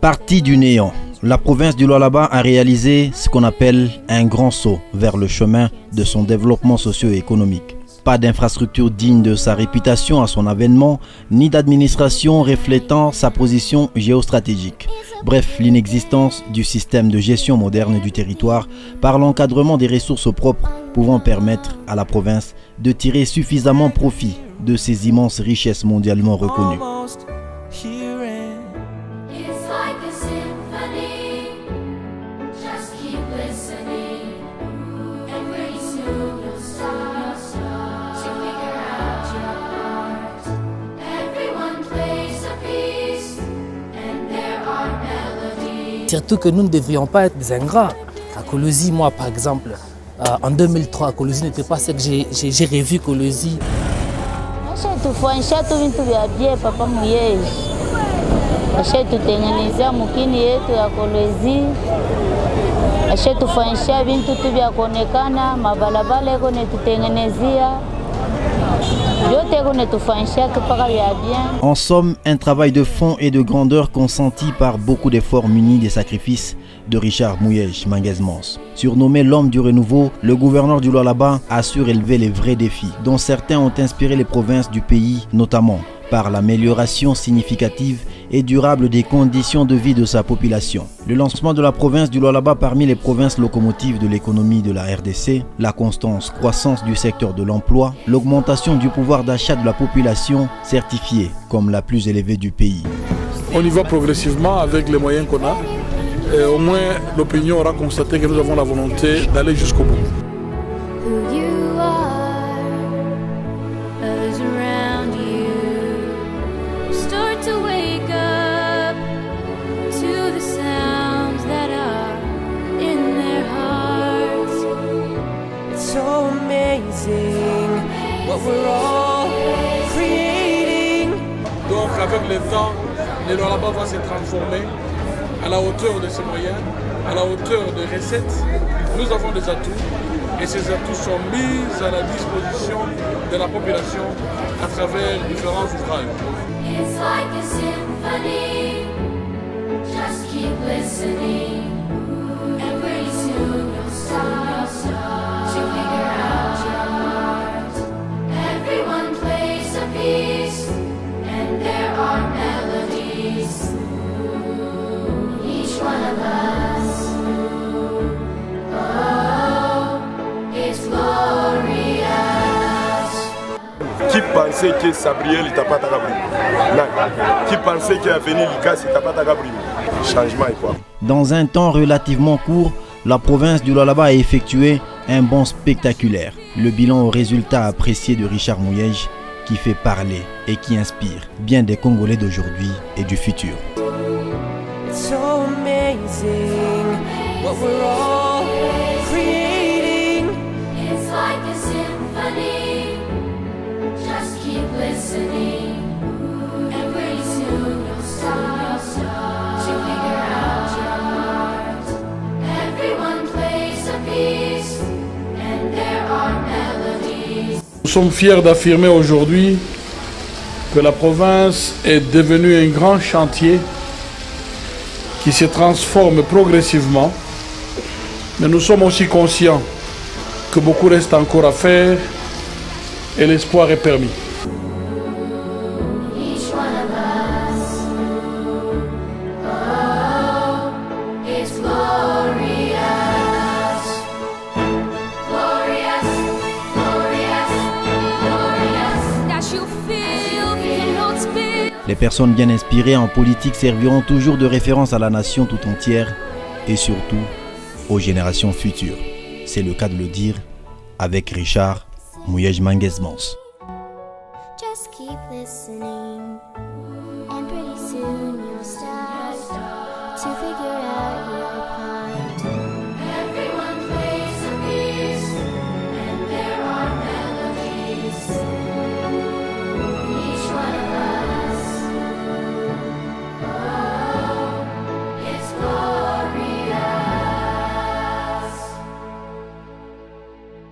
Partie du néant, la province du Lualaba a réalisé ce qu'on appelle un grand saut vers le chemin de son développement socio-économique. Pas d'infrastructure digne de sa réputation à son avènement, ni d'administration reflétant sa position géostratégique. Bref, l'inexistence du système de gestion moderne du territoire par l'encadrement des ressources propres pouvant permettre à la province de tirer suffisamment profit de ces immenses richesses mondialement reconnues. Surtout que nous ne devrions pas être des ingrats. À Kolosi, moi par exemple, en 2003, Kolosi n'était pas ce que j'ai revu Kolosi. En somme, un travail de fond et de grandeur consenti par beaucoup d'efforts munis des sacrifices de Richard Mouyej Manguez-Mons. Surnommé l'homme du renouveau, le gouverneur du Lualaba a su relever les vrais défis, dont certains ont inspiré les provinces du pays, notamment par l'amélioration significative et durable des conditions de vie de sa population. Le lancement de la province du Lualaba parmi les provinces locomotives de l'économie de la RDC, la constante croissance du secteur de l'emploi, l'augmentation du pouvoir d'achat de la population certifiée comme la plus élevée du pays. On y va progressivement avec les moyens qu'on a. Et au moins l'opinion aura constaté que nous avons la volonté d'aller jusqu'au bout. Donc avec le temps, le Lualaba va se transformer à la hauteur de ses moyens, à la hauteur des recettes. Nous avons des atouts et ces atouts sont mis à la disposition de la population à travers différents ouvrages. It's like a symphony, just keep listening, and pretty soon you'll start to figure out your heart. Everyone plays a piece, and there are melodies. Each one of us, oh, it's glorious. Qui pensait que Sabriel n'était pas Tagabri? Qui pensait qu'Avenir Likas n'était pas Tagabri? Changement et quoi? Dans un temps relativement court, la province du Lualaba a effectué un bond spectaculaire. Le bilan au résultat apprécié de Richard Mouyej qui fait parler et qui inspire bien des Congolais d'aujourd'hui et du futur. So amazing what we're all creating. It's like a symphony. Just keep listening, and pretty soon you'll start to figure out your heart. Everyone plays a piece, and there are melodies. Nous sommes fiers d'affirmer aujourd'hui que la province est devenue un grand chantier qui se transforme progressivement, mais nous sommes aussi conscients que beaucoup reste encore à faire et l'espoir est permis. Les personnes bien inspirées en politique serviront toujours de référence à la nation tout entière et surtout aux générations futures. C'est le cas de le dire avec Richard Mouyej Manguez-Mons.